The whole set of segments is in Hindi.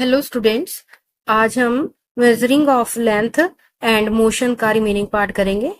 Hello students. आज हम measuring of length and motion का रिमेनिंग पार्ट करेंगे।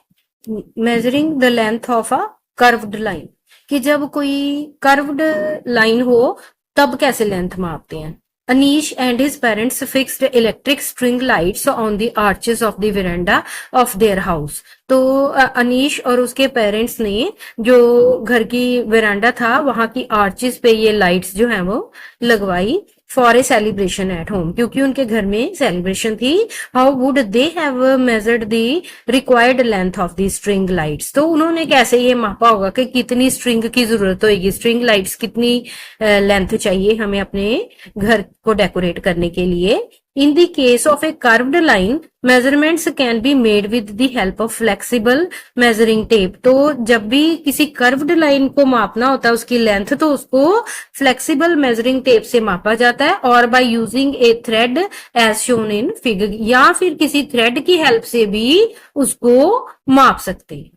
Measuring the length of a curved line, कि जब कोई कर्व्ड लाइन हो तब कैसे लेंथ मापते हैं। Anish and his parents fixed electric string lights on the arches of the veranda of their house. तो अनीश और उसके पेरेंट्स ने जो घर की वेरांडा था वहां की आर्चेस पे ये लाइट्स जो है वो लगवाई for a celebration at home, क्योंकि उनके घर में सेलिब्रेशन थी। How would they have measured the required length of the string lights, तो उन्होंने कैसे ये मापा होगा कि कितनी स्ट्रिंग की जरूरत होगी, स्ट्रिंग लाइट्स कितनी लेंथ चाहिए हमें अपने घर को डेकोरेट करने के लिए। In the case of a curved line, measurements can be made with the help of flexible measuring tape. तो जब भी किसी कर्व्ड लाइन को मापना होता है उसकी लेंथ, तो उसको फ्लेक्सिबल मेजरिंग टेप से मापा जाता है, और by using a thread as shown in figure, या फिर किसी थ्रेड की हेल्प से भी उसको माप सकते हैं।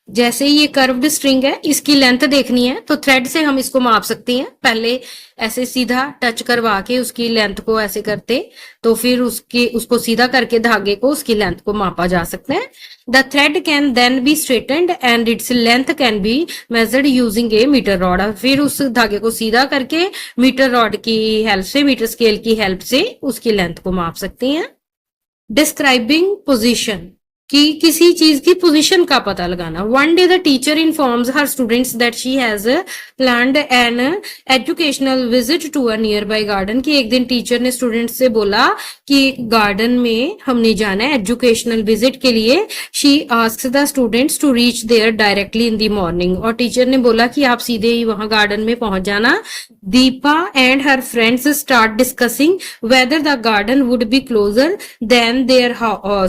जैसे ये कर्व्ड स्ट्रिंग है, इसकी लेंथ देखनी है तो थ्रेड से हम इसको माप सकते हैं। पहले ऐसे सीधा टच करवा के उसकी लेंथ को ऐसे करते, तो फिर उसको सीधा करके धागे को उसकी लेंथ को मापा जा सकता है। The thread can then be straightened and its length can be measured using a metre rod. फिर उस धागे को सीधा करके मीटर रॉड की हेल्प से, मीटर स्केल की हेल्प से उसकी लेंथ को माप सकते हैं। डिस्क्राइबिंग पोजिशन, कि किसी चीज की पोजीशन का पता लगाना। One day the teacher informs her students that she has planned an educational visit to a nearby garden, कि एक दिन टीचर ने स्टूडेंट्स से बोला कि एक गार्डन में हमने जाना है एजुकेशनल विजिट के लिए। She asks the students to reach there directly in the morning, और टीचर ने बोला कि आप सीधे ही वहां गार्डन में पहुंच जाना। Deepa and her friends start discussing whether the garden would be closer than their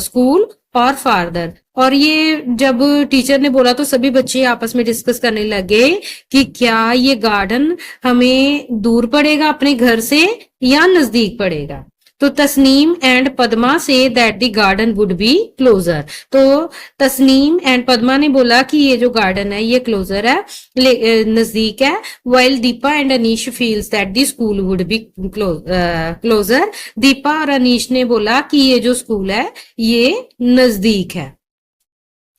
school or farther. और ये जब टीचर ने बोला तो सभी बच्चे आपस में डिस्कस करने लगे कि क्या ये गार्डन हमें दूर पड़ेगा अपने घर से या नजदीक पड़ेगा। तो तस्नीम एंड पद्मा से that the garden would be closer, तो तस्नीम एंड पद्मा ने बोला कि ये जो गार्डन है ये क्लोजर है, नजदीक है। While Deepa and Anish feels that the school would be closure, Deepa और अनीश ने बोला कि ये जो स्कूल है ये नजदीक है।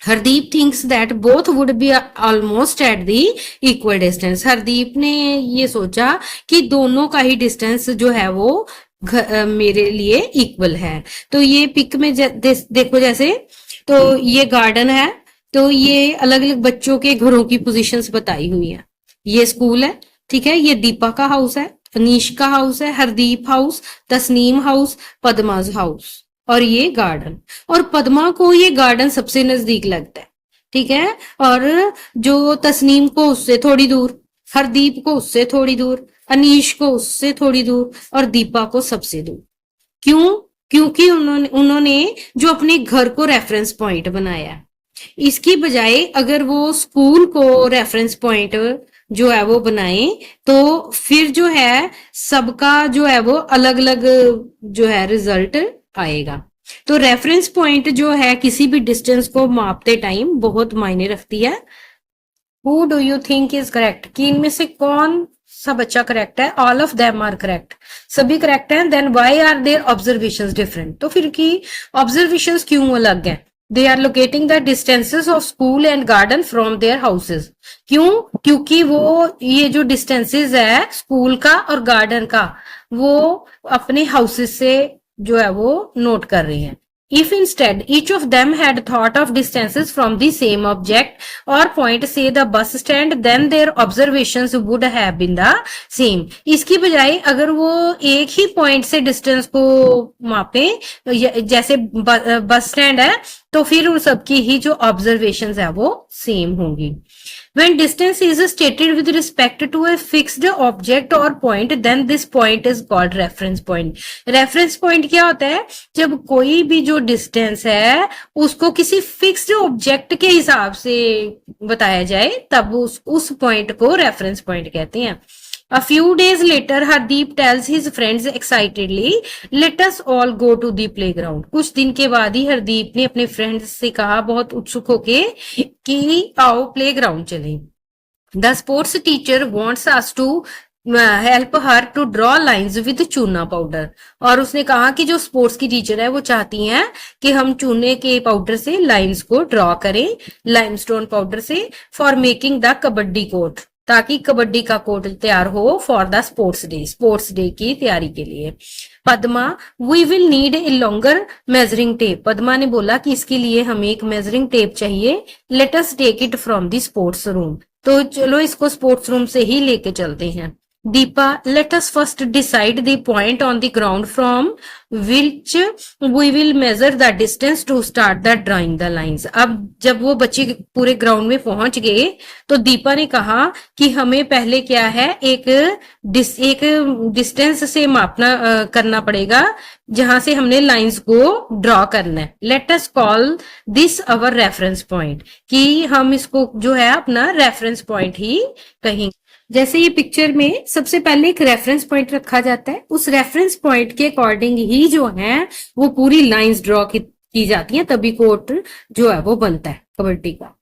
Hardeep thinks that both would be almost at the equal distance, Hardeep ने ये सोचा कि दोनों का ही डिस्टेंस जो है वो मेरे लिए इक्वल है। तो ये पिक में देखो, जैसे तो ये गार्डन है, तो ये अलग अलग बच्चों के घरों की पोजीशंस बताई हुई है। ये स्कूल है, ठीक है, ये दीपा का हाउस है, अनीश का हाउस है, Hardeep house, Tasneem house, Padma's house, और ये गार्डन। और पद्मा को ये गार्डन सबसे नजदीक लगता है, ठीक है, और जो तस्नीम को उससे थोड़ी दूर, हरदीप को उससे थोड़ी दूर, अनीश को उससे थोड़ी दूर, और दीपा को सबसे दूर। क्यों? क्योंकि उन्होंने जो अपने घर को रेफरेंस पॉइंट बनाया, इसकी बजाय अगर वो स्कूल को रेफरेंस पॉइंट जो है वो बनाए तो फिर जो है सबका जो है वो अलग अलग जो है रिजल्ट आएगा। तो रेफरेंस पॉइंट जो है किसी भी डिस्टेंस को मापते टाइम बहुत मायने रखती है। Who do you think is correct, कि इनमें से कौन सा बच्चा करेक्ट है? All of them are correct, सभी करेक्ट हैं। Then why are their observations different, तो फिर की ऑब्जर्वेशंस क्यों अलग है? They are locating the distances of school and garden from their houses. क्यों? क्योंकि वो ये जो डिस्टेंसेस है स्कूल का और गार्डन का, वो अपने हाउसेज से जो है वो नोट कर रहे हैं। If instead each of them had thought of distances from the same object or point, say the bus stand, then their observations would have been the same. इसकी बजाय अगर वो एक ही पॉइंट से डिस्टेंस को मापे, जैसे बस स्टैंड है, तो फिर उन सबकी ही जो ऑब्जर्वेशंस है वो सेम होंगी। When distance is stated with respect to a fixed object or point, then this point is called reference point. Reference point क्या होता है? जब कोई भी जो डिस्टेंस है उसको किसी फिक्स्ड ऑब्जेक्ट के हिसाब से बताया जाए तब उस पॉइंट को रेफरेंस पॉइंट कहते हैं। A few days later, Hardeep tells his friends excitedly, "Let us all go to the playground." कुछ दिन के बाद ही हरदीप ने अपने फ्रेंड्स से कहा बहुत उत्सुक होके कि आओ प्लेग्राउंड चलें। The sports teacher wants us to help her to draw lines with chuna powder. और उसने कहा कि जो स्पोर्ट्स की टीचर है वो चाहती हैं कि हम चूने के पाउडर से लाइंस को ड्रॉ करें, लाइमस्टोन पाउडर से, for making the kabaddi court, ताकि कबड्डी का कोर्ट तैयार हो फॉर द स्पोर्ट्स डे की तैयारी के लिए। Padma, we will need a longer measuring tape. Padma ने बोला कि इसके लिए हमें एक मेजरिंग टेप चाहिए। Let us take it from the sports room. तो चलो इसको स्पोर्ट्स रूम से ही लेके चलते हैं। Deepa, let us first decide the point on the ground from which we will measure the distance to start the drawing the lines। अब जब वो बच्चे पूरे ग्राउंड में पहुंच गए तो दीपा ने कहा कि हमें पहले क्या है, एक डिस्टेंस से मापना करना पड़ेगा जहां से हमने लाइंस को ड्रॉ करना है। Let us call this our reference point, कि हम इसको जो है अपना रेफरेंस पॉइंट ही कहेंगे। जैसे ये पिक्चर में सबसे पहले एक रेफरेंस पॉइंट रखा जाता है, उस रेफरेंस पॉइंट के अकॉर्डिंग ही जो है वो पूरी लाइंस ड्रॉ की जाती हैं, तभी कोर्ट जो है वो बनता है कबड्डी का।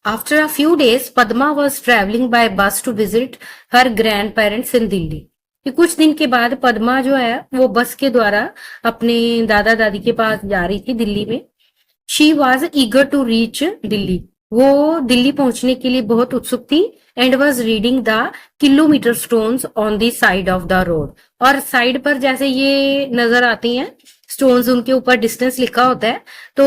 After a few days Padma was travelling by bus to visit her grand parents in Delhi. कि कुछ दिन के बाद पद्मा जो है वो बस के द्वारा अपने दादा दादी के पास जा रही थी दिल्ली में। She was eager to reach Delhi, वो दिल्ली पहुंचने के लिए बहुत उत्सुक थी। And was reading the kilometre stones on the side of the road. और साइड पर जैसे ये नजर आती हैं स्टोन्स, उनके ऊपर डिस्टेंस लिखा होता है, तो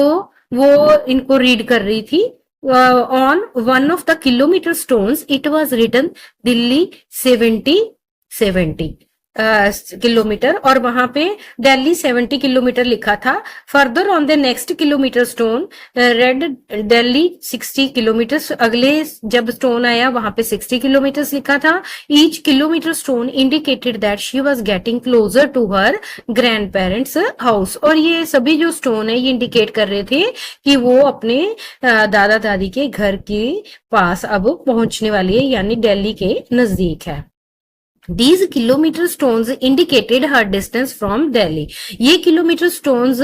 वो इनको रीड कर रही थी। On one of the kilometre stones it was written Delhi 70 kilometre, और वहां पे दिल्ली 70 किलोमीटर लिखा था। Further on the next kilometre stone read Delhi 60 kilometre. अगले जब स्टोन आया वहां पे 60 किलोमीटर लिखा था। Each kilometre stone indicated that she was getting closer to her grand parents house. और ये सभी जो स्टोन है ये इंडिकेट कर रहे थे कि वो अपने दादा दादी के घर के पास अब पहुंचने वाली है, यानी दिल्ली के नजदीक है। These kilometer stones indicated her distance from Delhi। ये किलोमीटर स्टोन्स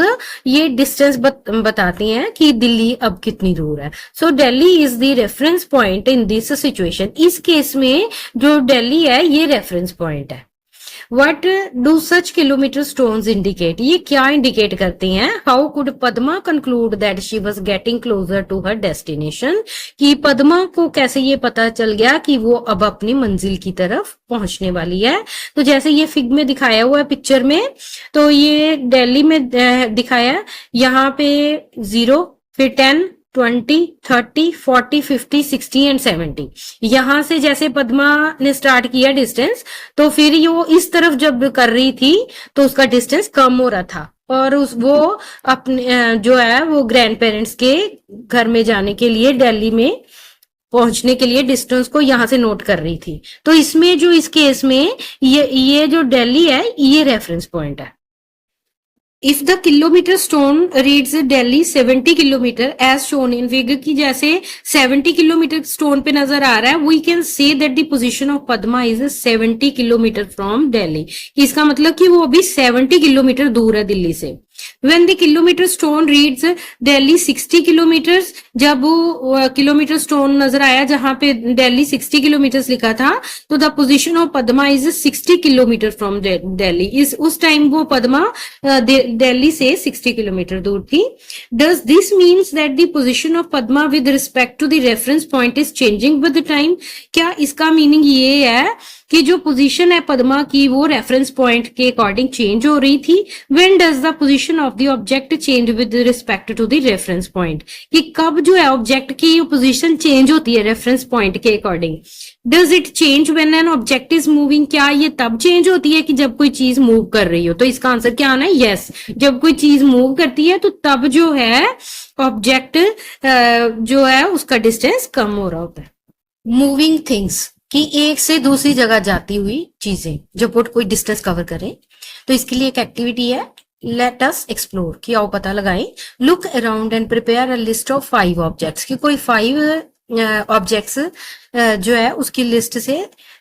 ये डिस्टेंस बताती हैं कि दिल्ली अब कितनी दूर है। So Delhi is the reference point in this situation. इस केस में जो दिल्ली है ये रेफरेंस पॉइंट है। What do such kilometre stones indicate, ये क्या इंडिकेट करते हैं। How could Padma conclude that she was getting closer to her destination, कि पद्मा को कैसे ये पता चल गया कि वो अब अपनी मंजिल की तरफ पहुंचने वाली है। तो जैसे ये फिग में दिखाया हुआ है पिक्चर में, तो ये दिल्ली में दिखाया, यहाँ पे 0, फिर 10, 20, 30, 40, 50, 60 एंड 70। यहां से जैसे पद्मा ने स्टार्ट किया डिस्टेंस, तो फिर वो इस तरफ जब कर रही थी तो उसका डिस्टेंस कम हो रहा था, और वो अपने जो है वो ग्रैंड पेरेंट्स के घर में जाने के लिए दिल्ली में पहुंचने के लिए डिस्टेंस को यहां से नोट कर रही थी। तो इसमें जो इस केस में ये जो दिल्ली है ये रेफरेंस पॉइंट है। If the kilometre stone reads Delhi 70 kilometre as shown in figure, की जैसे 70 किलोमीटर स्टोन पे नजर आ रहा है, we can say that the position of Padma is 70 kilometre from Delhi. इसका मतलब कि वो अभी 70 किलोमीटर दूर है दिल्ली से। When the kilometer stone reads Delhi 60 kilometres, जब वो किलोमीटर स्टोन नजर आया जहां पे दिल्ली 60 किलोमीटर्स लिखा था, तो the position of Padma is 60 kilometre from Delhi. इस उस टाइम वो पद्मा दिल्ली से 60 किलोमीटर दूर थी। Does this means that the position of Padma with respect to the reference point is changing with time. क्या इसका मीनिंग ये है कि जो पोजीशन है पद्मा की वो रेफरेंस पॉइंट के अकॉर्डिंग चेंज हो रही थी। When does the position of the object change with respect to the reference point, कि कब जो है ऑब्जेक्ट की पोजीशन चेंज होती है रेफरेंस पॉइंट के according. Does it change when an object is moving, क्या ये तब चेंज होती है कि जब कोई चीज मूव कर रही हो। तो इसका आंसर क्या आना है, यस। जब कोई चीज मूव करती है तो तब जो है ऑब्जेक्ट जो है उसका डिस्टेंस कम हो रहा होता है। मूविंग थिंग्स, कि एक से दूसरी जगह जाती हुई चीजें जब वो कोई डिस्टेंस कवर करें, तो इसके लिए एक एक्टिविटी है लेट अस एक्सप्लोर, कि आओ पता लगाएं। Look around and prepare a list of 5 objects, कि कोई 5 ऑब्जेक्ट्स जो है उसकी लिस्ट से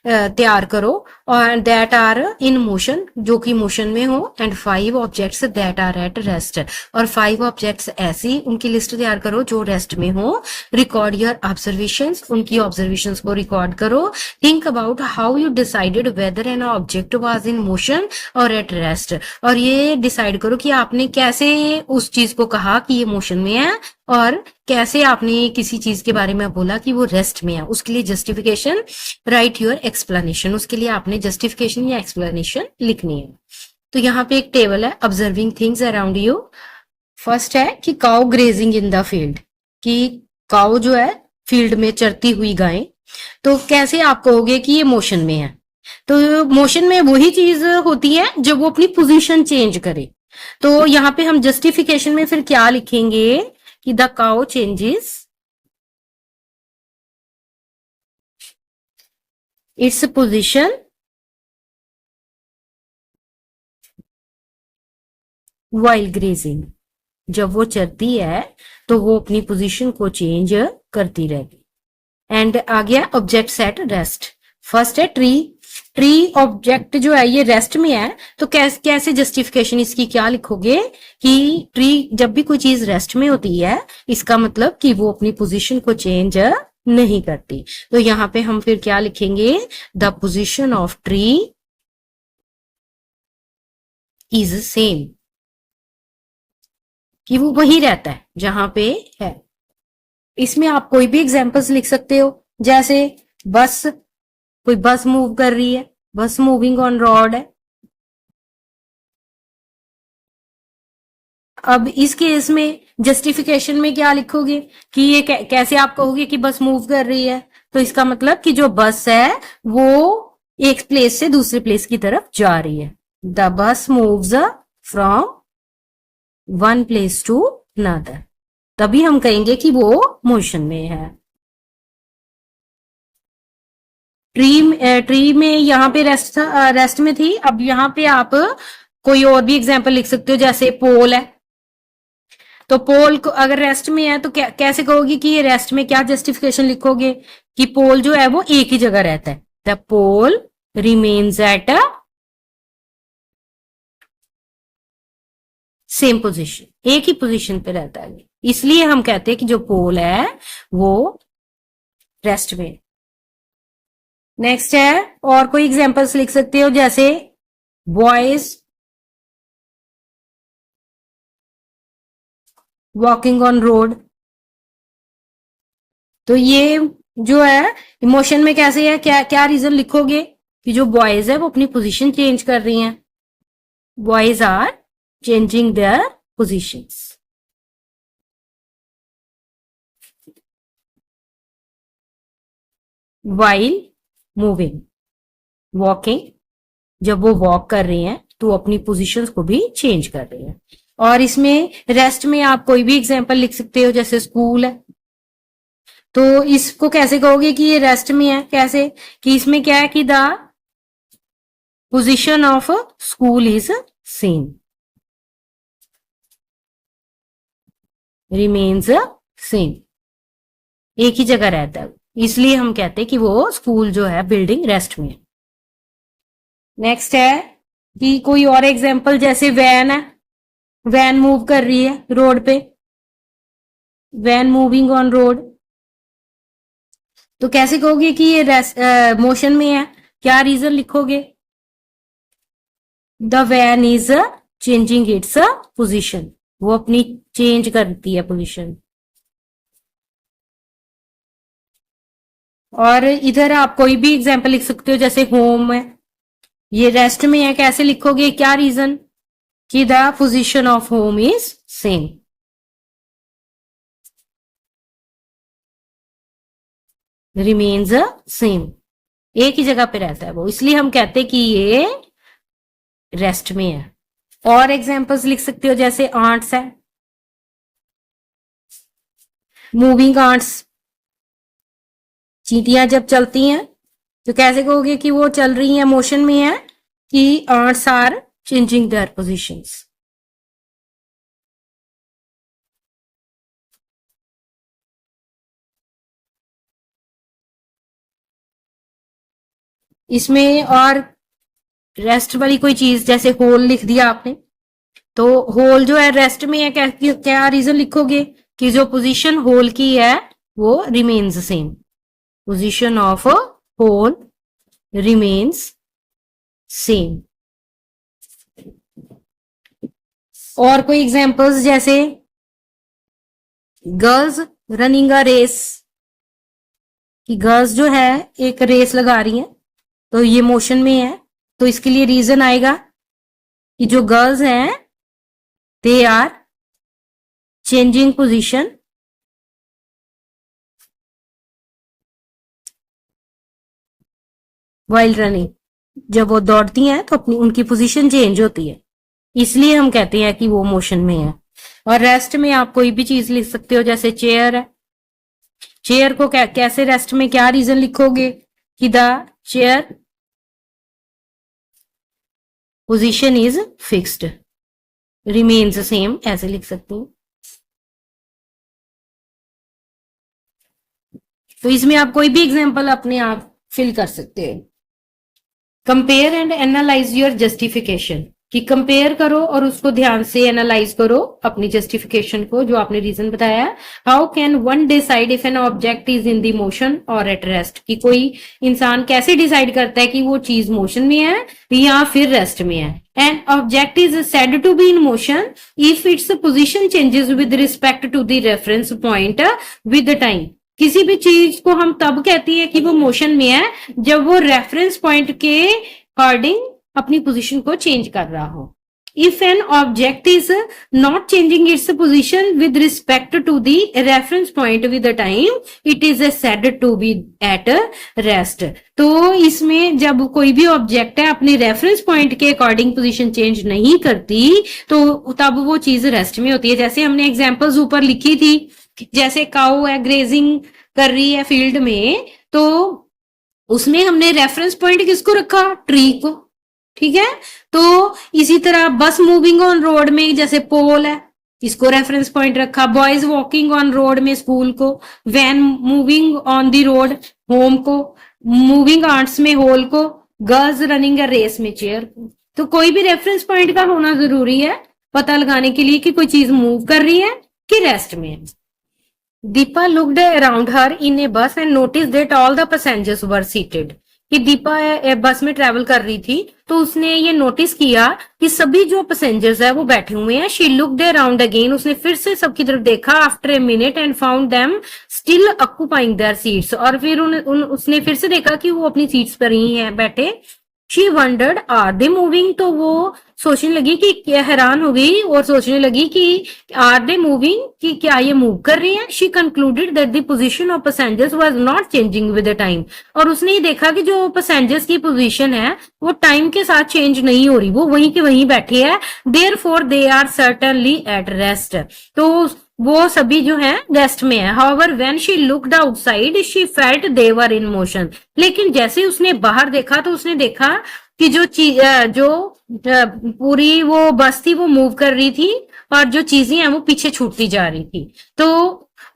तैयार करो और दैट आर इन मोशन, जो कि मोशन में हो, and 5 objects that are at rest, और 5 ऑब्जेक्ट्स ऐसी उनकी लिस्ट तैयार करो जो रेस्ट में हो। रिकॉर्ड योर ऑब्जर्वेशंस, उनकी ऑब्जर्वेशंस को रिकॉर्ड करो। Think about how you decided weather an object was in motion और एट रेस्ट, और ये डिसाइड करो कि आपने कैसे उस चीज को कहा कि ये मोशन में है और कैसे आपने किसी चीज के बारे में बोला कि वो रेस्ट में है। उसके लिए जस्टिफिकेशन, राइट योर एक्सप्लेनेशन, उसके लिए आपने जस्टिफिकेशन या एक्सप्लेनेशन लिखनी है। तो यहाँ पे एक टेबल है, observing things around you. First है कि cow grazing in the field, कि काउ जो है फील्ड में चरती हुई गायें। तो कैसे आप कहोगे कि ये मोशन में है? तो मोशन में वही चीज होती है जब वो अपनी पोजीशन चेंज करे। तो यहाँ पे हम जस्टिफिकेशन में फिर क्या लिखेंगे कि the cow changes its position while grazing, जब वो चलती है तो वो अपनी पोजीशन को चेंज करती रहती। एंड आ गया ऑब्जेक्ट एट रेस्ट। फर्स्ट है ट्री, ट्री ऑब्जेक्ट जो है ये रेस्ट में है, तो कैसे जस्टिफिकेशन इसकी क्या लिखोगे कि ट्री जब भी कोई चीज रेस्ट में होती है इसका मतलब कि वो अपनी पोजीशन को चेंज नहीं करती। तो यहाँ पे हम फिर क्या लिखेंगे, the position of tree is same, कि वो वही रहता है जहां पे है। इसमें आप कोई भी एग्जांपल्स लिख सकते हो, जैसे बस, कोई बस मूव कर रही है, बस मूविंग ऑन रोड है। अब इस केस में जस्टिफिकेशन में क्या लिखोगे कि ये कैसे आप कहोगे कि बस मूव कर रही है? तो इसका मतलब कि जो बस है वो एक प्लेस से दूसरे प्लेस की तरफ जा रही है। The bus moves from one place to another, तभी हम कहेंगे कि वो मोशन में है। ट्री में यहाँ पे रेस्ट में थी। अब यहाँ पे आप कोई और भी एग्जांपल लिख सकते हो, जैसे पोल है, तो पोल को अगर रेस्ट में है तो कैसे कहोगे कि ये रेस्ट में? क्या जस्टिफिकेशन लिखोगे कि पोल जो है वो एक ही जगह रहता है, the pole remains at a same position, एक ही पोजीशन पे रहता है, इसलिए हम कहते हैं कि जो पोल है वो रेस्ट में। नेक्स्ट है, और कोई एग्जांपल्स लिख सकते हो, जैसे बॉयज वॉकिंग ऑन रोड। तो ये जो है इमोशन में कैसे है, क्या क्या रीजन लिखोगे कि जो बॉयज है वो अपनी पोजीशन चेंज कर रही हैं, boys are changing their positions. While moving, walking, जब वो वॉक कर रही हैं तो अपनी पोजीशंस को भी चेंज कर रही हैं। और इसमें रेस्ट में आप कोई भी एग्जांपल लिख सकते हो, जैसे स्कूल है, तो इसको कैसे कहोगे कि ये रेस्ट में है? कैसे कि इसमें क्या है कि the position of school is same, remains same, एक ही जगह रहता है, इसलिए हम कहते हैं कि वो स्कूल जो है बिल्डिंग रेस्ट में है। नेक्स्ट है कि कोई और एग्जांपल, जैसे वैन है, वैन मूव कर रही है रोड पे, वैन मूविंग ऑन रोड। तो कैसे कहोगे कि ये मोशन में है? क्या रीजन लिखोगे? The van is changing its position, वो अपनी चेंज करती है पोजीशन। और इधर आप कोई भी एग्जांपल लिख सकते हो, जैसे होम है, ये रेस्ट में है, कैसे लिखोगे? क्या रीजन कि the position of home is same, remains same, एक ही जगह पे रहता है वो, इसलिए हम कहते हैं कि ये रेस्ट में है। और एग्जांपल्स लिख सकते हो, जैसे आंट्स है, मूविंग आंट्स, चींटियां जब चलती हैं तो कैसे कहोगे कि वो चल रही हैं, मोशन में है, कि ants are changing their positions. इसमें और रेस्ट वाली कोई चीज, जैसे होल लिख दिया आपने, तो होल जो है रेस्ट में है, क्या रीजन लिखोगे कि जो पोजीशन होल की है वो remains same, position of hole remains same. और कोई एग्जांपल्स, जैसे गर्ल्स रनिंग अ रेस, कि गर्ल्स जो है एक रेस लगा रही हैं, तो ये मोशन में है, तो इसके लिए रीजन आएगा कि जो गर्ल्स हैं they are changing position while running, जब वो दौड़ती हैं तो अपनी उनकी पोजीशन चेंज होती है, इसलिए हम कहते हैं कि वो मोशन में है। और रेस्ट में आप कोई भी चीज लिख सकते हो, जैसे चेयर है, चेयर को कैसे रेस्ट में क्या रीजन लिखोगे कि the chair position is fixed, remains same, ऐसे लिख सकते हैं। तो इसमें आप कोई भी एग्जांपल अपने आप फिल कर सकते हैं। Compare and analyse your justification, कि कंपेयर करो और उसको ध्यान से एनालाइज करो अपनी जस्टिफिकेशन को, जो आपने रीजन बताया। How can one decide if an object is in the motion और एट रेस्ट, कि कोई इंसान कैसे डिसाइड करता है कि वो चीज मोशन में है या फिर रेस्ट में है। An object is said to be in motion if its position changes with respect to the reference point with time, किसी भी चीज को हम तब कहते हैं कि वो मोशन में है जब वो रेफरेंस पॉइंट के अकॉर्डिंग अपनी पोजीशन को चेंज कर रहा हो। If an object is not changing its position with respect to the reference point with time, it is said to be at rest. तो इसमें जब कोई भी ऑब्जेक्ट है अपने रेफरेंस पॉइंट के अकॉर्डिंग पोजीशन चेंज नहीं करती, तो तब वो चीज रेस्ट में होती है। जैसे हमने एग्जांपल्स ऊपर लिखी थी, जैसे काऊ है ग्रेजिंग कर रही है फील्ड में, तो उसमें हमने रेफरेंस पॉइंट किसको रखा, ट्री को, ठीक है। तो इसी तरह बस मूविंग ऑन रोड में जैसे पोल है, इसको रेफरेंस पॉइंट रखा। बॉयज वॉकिंग ऑन रोड में स्कूल को, van moving on the road home को, मूविंग आर्ट्स में होल को, गर्ल्स रनिंग अ रेस में चेयर को। तो कोई भी रेफरेंस पॉइंट का होना जरूरी है पता लगाने के लिए कि कोई चीज मूव कर रही है कि रेस्ट में है। Deepa looked around her in a bus and noticed that all the passengers were seated. कि दीपा बस में ट्रेवल कर रही थी, तो उसने ये नोटिस किया कि सभी जो पैसेंजर्स है वो बैठे हुए हैं। शी लुक्ड अराउंड अगेन, उसने फिर से सबकी तरफ देखा। After a minute and found them still occupying there seats, और फिर उसने फिर से देखा कि वो अपनी सीट्स पर ही हैं बैठे। She wondered are they moving, तो वो सोचने लगी कि क्या, हैरान हो गई और सोचने लगी कि आर दे मूविंग, कि क्या ये मूव कर रही हैं। She concluded that the position of passengers was not changing with the time, और उसने ये देखा कि जो पैसेंजर्स की पोजीशन है वो टाइम के साथ चेंज नहीं हो रही, वो वहीं के वहीं बैठे हैं। Therefore they are certainly at rest, तो वो सभी जो है रेस्ट में है। However when she looked outside she felt they were in motion, लेकिन जैसे उसने बाहर देखा तो उसने देखा कि जो पूरी वो बस थी वो मूव कर रही थी और जो चीजें हैं वो पीछे छूटती जा रही थी। तो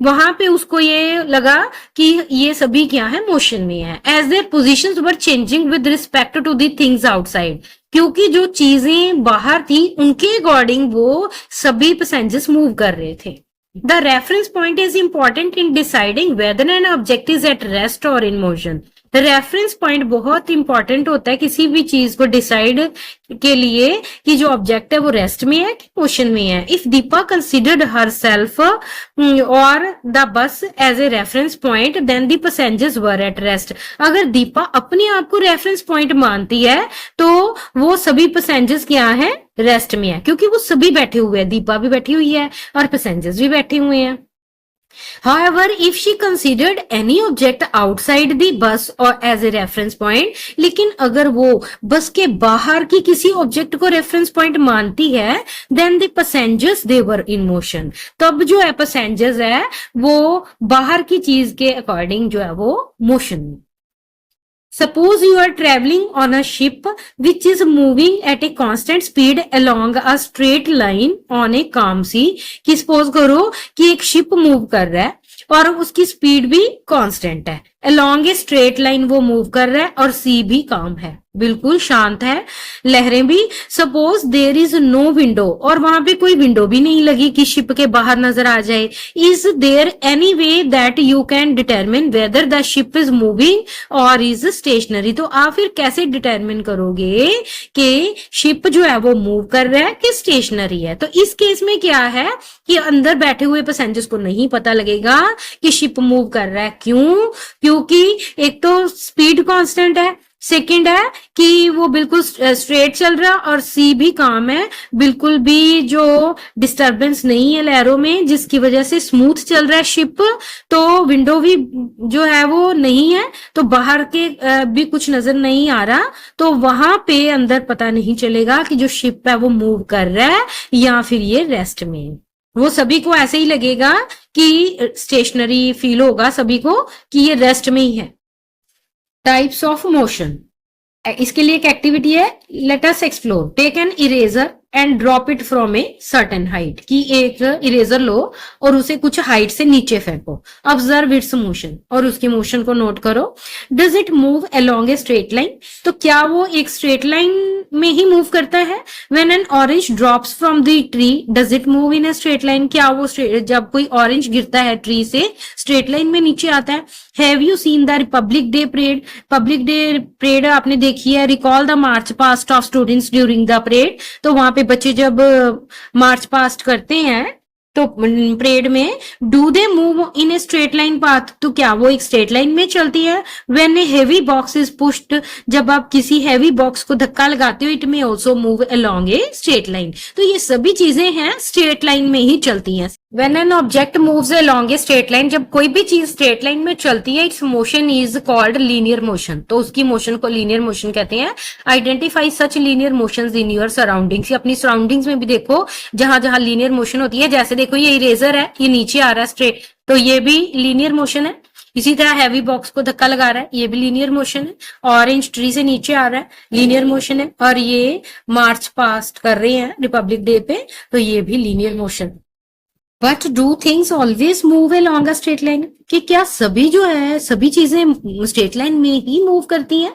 वहां पे उसको ये लगा कि ये सभी क्या है, मोशन में है। As their positions were changing with respect to the things outside, क्योंकि जो चीजें बाहर थी उनके अकॉर्डिंग वो सभी पैसेंजर्स मूव कर रहे थे। The reference point is important in deciding whether an object is at rest or in motion. The reference point बहुत इंपॉर्टेंट होता है किसी भी चीज को डिसाइड के लिए कि जो ऑब्जेक्ट है वो रेस्ट में है कि मोशन में है। If Deepa considered herself और the bus as a reference point then the passengers were at rest, अगर दीपा अपने आप को रेफरेंस पॉइंट मानती है तो वो सभी पैसेंजर्स क्या है, रेस्ट में है, क्योंकि वो सभी बैठे हुए हैं, दीपा भी बैठी हुई है और पैसेंजर्स भी बैठे हुए हैं। However, if she considered any object outside the bus or as a reference point, लेकिन अगर वो बस के बाहर की किसी ऑब्जेक्ट को रेफरेंस पॉइंट मानती है, then the passengers they were in motion, तब जो है पैसेंजर्स है वो बाहर की चीज के अकॉर्डिंग जो है वो मोशन में। Suppose you are traveling on a ship which is moving at a constant speed along a straight line on a calm sea, कि सपोज करो कि एक शिप मूव कर रहा है और उसकी स्पीड भी कांस्टेंट है, अलोंग ए स्ट्रेट लाइन वो मूव कर रहा है और सी भी काम है, बिल्कुल शांत है, लहरें भी। Suppose there is no window, और वहां पे कोई विंडो भी नहीं लगी कि शिप के बाहर नजर आ जाए। Is there any way that you can determine whether the ship is moving और इज स्टेशनरी? तो आप फिर कैसे डिटरमिन करोगे कि शिप जो है वो मूव कर रहा है कि स्टेशनरी है? तो इस केस में क्या है कि अंदर बैठे हुए पैसेंजर्स को नहीं पता लगेगा कि शिप मूव कर रहा है। क्यों? क्योंकि एक तो स्पीड कांस्टेंट है, सेकंड है कि वो बिल्कुल स्ट्रेट चल रहा, और सी भी काम है, बिल्कुल भी जो डिस्टरबेंस नहीं है लहरों में, जिसकी वजह से स्मूथ चल रहा है शिप। तो विंडो भी जो है वो नहीं है, तो बाहर के भी कुछ नजर नहीं आ रहा, तो वहां पे अंदर पता नहीं चलेगा कि जो शिप है वो मूव कर रहा है या फिर ये रेस्ट में है। वो सभी को ऐसे ही लगेगा कि स्टेशनरी फील होगा सभी को कि ये रेस्ट में ही है। टाइप्स ऑफ मोशन, इसके लिए एक एक्टिविटी है, let us explore. Take an eraser and drop it from a certain height, कि एक इरेजर लो और उसे कुछ हाइट से नीचे फेंको। ऑब्जर्व इट्स मोशन, और उसके मोशन को नोट करो। Does it move along a straight line, तो क्या वो एक स्ट्रेट लाइन में ही मूव करता है? When an orange drops from the tree does it move in a straight line, क्या वो जब कोई ऑरेंज गिरता है ट्री से स्ट्रेट लाइन में नीचे आता है? Have you seen the Republic day parade, public day parade आपने देखी है? Recall the march past of students during the parade, तो वहां पे बच्चे जब मार्च पास्ट करते हैं तो परेड में, do they move in a straight line path, तो क्या वो एक स्ट्रेट लाइन में चलती है? When A heavy box is pushed, जब आप किसी हैवी बॉक्स को धक्का लगाते हो, इट में also move along a straight line. तो ये सभी चीजें हैं स्ट्रेट लाइन में ही चलती हैं। When an object moves along a straight line, जब कोई भी चीज स्ट्रेट लाइन में चलती है, it's motion is called linear motion, तो उसकी मोशन को लीनियर मोशन कहते हैं। Identify such linear motions in your surroundings, अपनी सराउंडिंग्स में भी देखो जहां जहां लीनियर मोशन होती है। जैसे देखो ये इरेजर है, ये नीचे आ रहा है स्ट्रेट, तो ये भी लीनियर मोशन है। इसी तरह हैवी बॉक्स को धक्का लगा रहा है, ये भी लीनियर मोशन है। ऑरेंज ट्री से नीचे आ रहा है, लीनियर मोशन है। और ये मार्च पास्ट कर रहे हैं रिपब्लिक डे पे, तो ये भी linear motion. But do things always move along a straight line, कि क्या सभी जो है सभी चीजें स्ट्रेट लाइन में ही मूव करती हैं?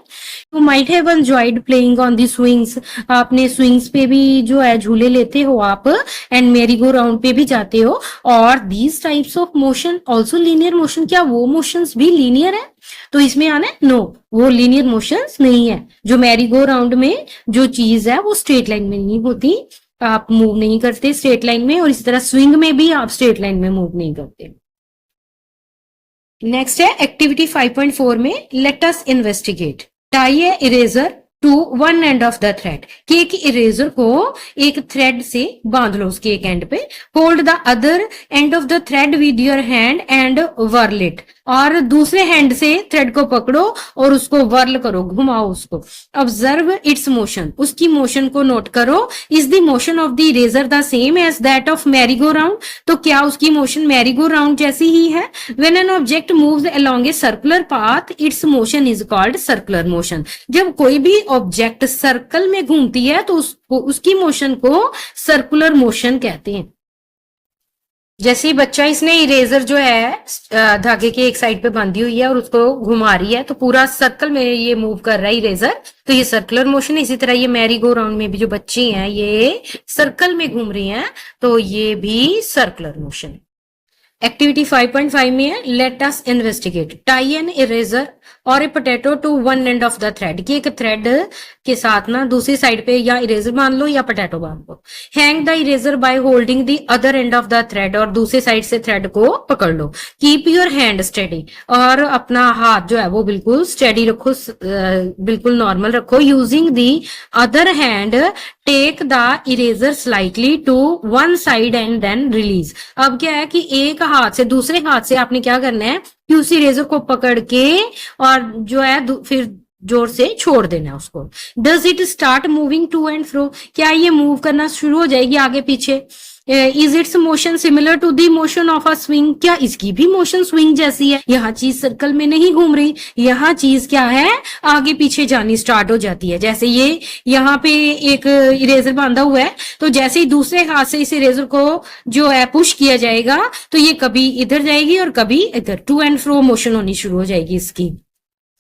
You might have enjoyed playing on the swings, आपने स्विंग्स पे भी जो है झूले लेते हो आप, एंड मेरी गो राउंड पे भी जाते हो। और these types of motion also linear motion, क्या वो मोशंस भी लीनियर है? तो इसमें आना है नो, वो लीनियर मोशंस नहीं है। जो मैरी गो राउंड में जो चीज है वो स्ट्रेट लाइन में नहीं होती, आप मूव नहीं करते स्ट्रेट लाइन में, और इसी तरह स्विंग में भी आप स्ट्रेट लाइन में मूव नहीं करते। नेक्स्ट है एक्टिविटी 5.4 में, let us investigate. Tie a eraser to one end of the thread, कि एक इरेजर को एक थ्रेड से बांध लो उसके एक एंड पे। Hold the other end of the thread with your hand and whirl it, और दूसरे हैंड से थ्रेड को पकड़ो और उसको वर्ल करो, घुमाओ उसको। ऑब्जर्व इट्स मोशन, उसकी मोशन को नोट करो। Is the motion of the eraser the same as that of merry go round, तो क्या उसकी मोशन मैरी गो राउंड जैसी ही है? When an object moves along a circular path, it's motion is called circular motion. जब कोई भी ऑब्जेक्ट सर्कल में घूमती है तो उसकी मोशन को सर्कुलर मोशन कहते हैं। जैसे ही बच्चा, इसने इरेजर जो है धागे के एक साइड पे बांधी हुई है और उसको घुमा रही है, तो पूरा सर्कल में ये मूव कर रहा है इरेजर, तो ये सर्कुलर मोशन है। इसी तरह ये मैरी गो राउंड में भी जो बच्चे हैं ये सर्कल में घूम रही हैं, तो ये भी सर्कुलर मोशन है। एक्टिविटी 5.5 में है, let us investigate. Tie an eraser और a potato to one end of the thread, कि एक थ्रेड के साथ ना दूसरी साइड पे या इरेजर बांध लो या पोटैटो बांध लो। Hang the eraser by holding the other end of the thread, और दूसरे साइड से थ्रेड को पकड़ लो। कीप योर हैंड स्टेडी, और अपना हाथ जो है वो बिल्कुल स्टेडी रखो, बिल्कुल नॉर्मल रखो। Using the other hand take the eraser slightly to one side and then release. अब क्या है कि एक हाथ से दूसरे हाथ से आपने क्या करना है कि उस इरेजर को पकड़ के और जो है फिर जोर से छोड़ देना है उसको। Does it start moving to and fro, क्या ये मूव करना शुरू हो जाएगी आगे पीछे? Is its motion similar to the motion of a swing, क्या इसकी भी मोशन स्विंग जैसी है? यहाँ चीज सर्कल में नहीं घूम रही, यहाँ चीज क्या है, आगे पीछे जानी स्टार्ट हो जाती है। जैसे ये यहाँ पे एक इरेजर बांधा हुआ है, तो जैसे ही दूसरे हाथ से इस इरेजर को जो है पुश किया जाएगा, तो ये कभी इधर जाएगी और कभी इधर, टू एंड फ्रो मोशन होनी शुरू हो जाएगी इसकी।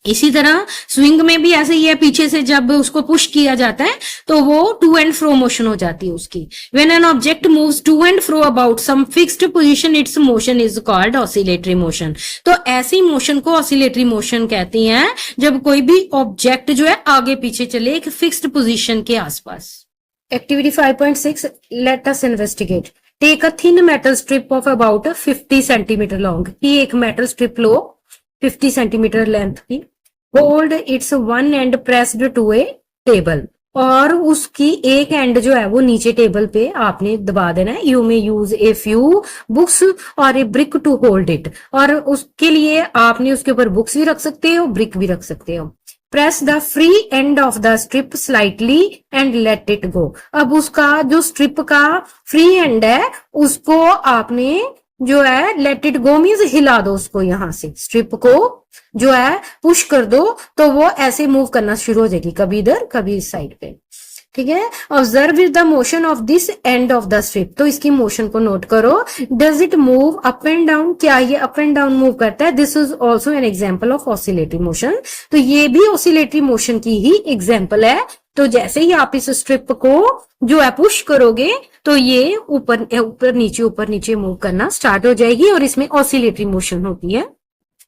इसी तरह स्विंग में भी ऐसे ही है, पीछे से जब उसको पुश किया जाता है तो वो टू एंड फ्रो मोशन हो जाती है उसकी। When an object moves to and fro about some fixed position, its motion is called oscillatory motion. तो ऐसी मोशन को ऑसिलेटरी मोशन कहती हैं जब कोई भी ऑब्जेक्ट जो है आगे पीछे चले एक फिक्स्ड पोजीशन के आसपास। Activity 5.6, let us investigate. Take a thin metal strip of about 50 centimetre long, की एक मेटल स्ट्रिप लो 50 सेंटीमीटर लेंथ की। Hold its one end pressed to a table, और उसकी एक एंड जो है वो नीचे टेबल पे आपने दबा देना है। You may use a few books और ए ब्रिक टू होल्ड इट, और उसके लिए आपने उसके ऊपर बुक्स भी रख सकते हो, ब्रिक भी रख सकते हो। Press the free and of the strip slightly and let it go. अब उसका जो स्ट्रिप का फ्री एंड है उसको आपने जो है लेट इट गो मीन्स हिला दो उसको, यहां से स्ट्रिप को जो है पुश कर दो तो वो ऐसे मूव करना शुरू हो जाएगी, कभी इधर कभी इस साइड पे। ठीक है, observe the motion of this and of the strip, तो इसकी मोशन को नोट करो। Does it move up and down, क्या ये अप एंड डाउन मूव करता है? This is also an example of oscillatory motion, तो ये भी ऑसिलेटरी मोशन की ही एग्जाम्पल है। तो जैसे ही आप इस स्ट्रिप को जो है पुश करोगे तो ये ऊपर नीचे मूव करना स्टार्ट हो जाएगी, और इसमें ऑसिलेटरी मोशन होती है।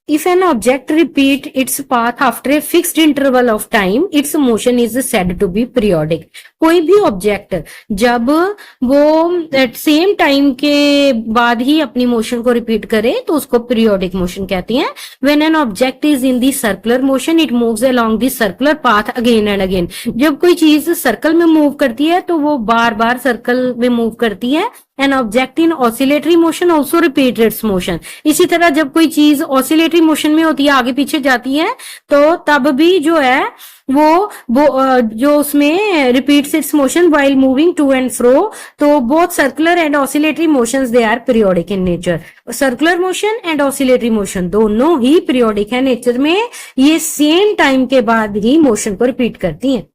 If an object repeat its path after a fixed interval of time, its motion is said to be periodic. कोई भी ऑब्जेक्ट जब वो एट सेम टाइम के बाद ही अपनी मोशन को रिपीट करे तो उसको पीरियोडिक मोशन कहती हैं। When an object is in the circular motion, it moves along the circular path again and again. जब कोई चीज सर्कल में मूव करती है तो वो बार बार सर्कल में मूव करती है। An object in oscillatory motion also repeats its motion. इसी तरह जब कोई चीज ऑसिलेटरी मोशन में होती है, आगे पीछे जाती है, तो तब भी जो है वो जो उसमें repeats its motion while moving to and fro. तो both circular and oscillatory motions they are periodic in nature. Circular motion and oscillatory motion दोनों ही पीरियोडिक है नेचर में, ये सेम टाइम के बाद ही मोशन को रिपीट करती हैं।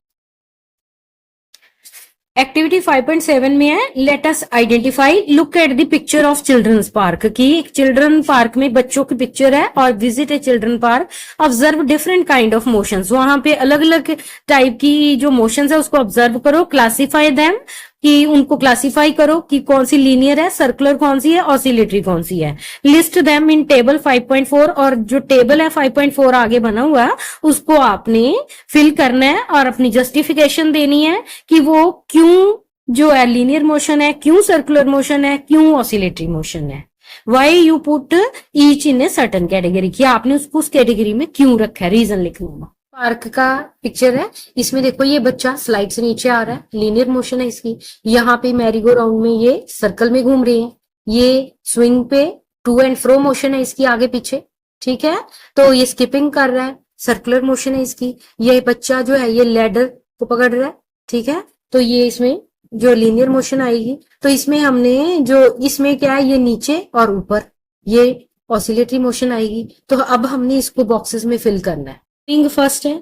एक्टिविटी 5.7 में है let us identify, look at the picture of children's park, की एक चिल्ड्रन पार्क में बच्चों की पिक्चर है, और visit A children park, observe different kind of motions, वहां पे अलग अलग टाइप की जो मोशंस है उसको ऑब्जर्व करो। क्लासीफाई देम, कि उनको क्लासीफाई करो कि कौन सी लीनियर है, सर्कुलर कौन सी है, ऑसिलेटरी कौन सी है। लिस्ट देम इन टेबल 5.4, और जो टेबल है 5.4 आगे बना हुआ है उसको आपने फिल करना है और अपनी जस्टिफिकेशन देनी है कि वो क्यों जो है लीनियर मोशन है, क्यों सर्कुलर मोशन है, क्यों ऑसिलेटरी मोशन है। Why you put each in a certain category, कि आपने उसको उस कैटेगरी में क्यों रखा है, रीजन लिखना होगा। पार्क का पिक्चर है, इसमें देखो ये बच्चा स्लाइड से नीचे आ रहा है, लीनियर मोशन है इसकी। यहाँ पे मैरीगो राउंड में ये सर्कल में घूम रही है, ये स्विंग पे टू एंड फ्रो मोशन है इसकी आगे पीछे। ठीक है, तो ये स्किपिंग कर रहा है, सर्कुलर मोशन है इसकी। ये बच्चा जो है ये लैडर को पकड़ रहा है। ठीक है, तो ये इसमें जो लीनियर मोशन आएगी, तो इसमें हमने जो इसमें क्या है, ये नीचे और ऊपर ये ऑसिलेटरी मोशन आएगी। तो अब हमने इसको बॉक्सेस में फिल करना है। स्विंग फर्स्ट है,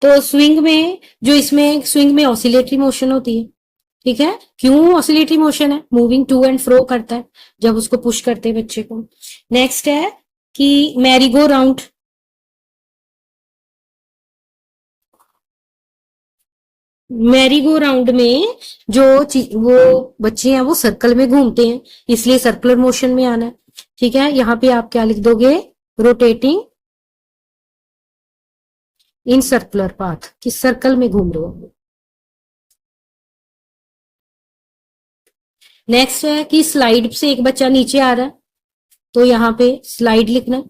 तो स्विंग में जो इसमें स्विंग में ऑसिलेटरी मोशन होती है। ठीक है, क्यों ऑसिलेटरी मोशन है, मूविंग टू एंड फ्रो करता है जब उसको पुश करते हैं बच्चे को। नेक्स्ट है कि मैरीगो राउंड, मैरीगो राउंड में जो वो बच्चे हैं वो सर्कल में घूमते हैं, इसलिए सर्कुलर मोशन में आना है। ठीक है, यहाँ पे आप क्या लिख दोगे, रोटेटिंग इन सर्कुलर पाथ, कि सर्कल में घूम रहे हो। नेक्स्ट है कि स्लाइड से एक बच्चा नीचे आ रहा है, तो यहाँ पे स्लाइड लिखना।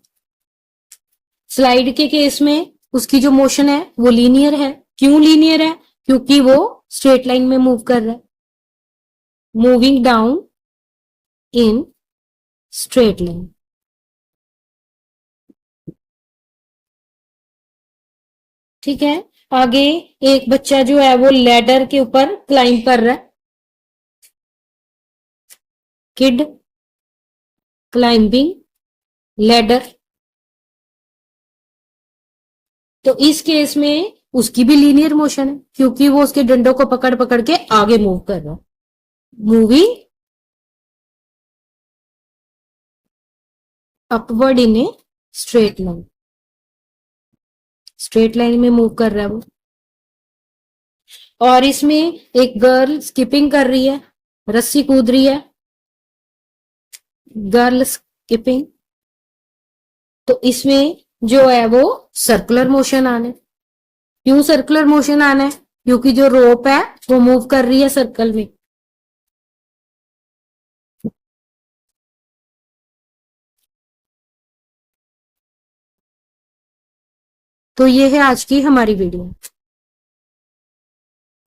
स्लाइड के केस में उसकी जो मोशन है वो लीनियर है। क्यों लीनियर है, क्योंकि वो स्ट्रेट लाइन में मूव कर रहा है, moving down in straight line. ठीक है, आगे एक बच्चा जो है वो लैडर के ऊपर क्लाइंब कर रहा है, किड क्लाइंबिंग लैडर। तो इस केस में उसकी भी लीनियर मोशन है क्योंकि वो उसके डंडों को पकड़ पकड़ के आगे मूव कर रहा है। Moving upward in a straight line, straight line में मूव कर रहा है वो। और इसमें एक गर्ल स्किपिंग कर रही है, रस्सी कूद रही है, गर्ल स्किपिंग। तो इसमें जो है वो सर्कुलर मोशन आने। क्यों सर्कुलर मोशन आना है? क्योंकि जो रोप है वो मूव कर रही है सर्कल में। तो ये है आज की हमारी वीडियो।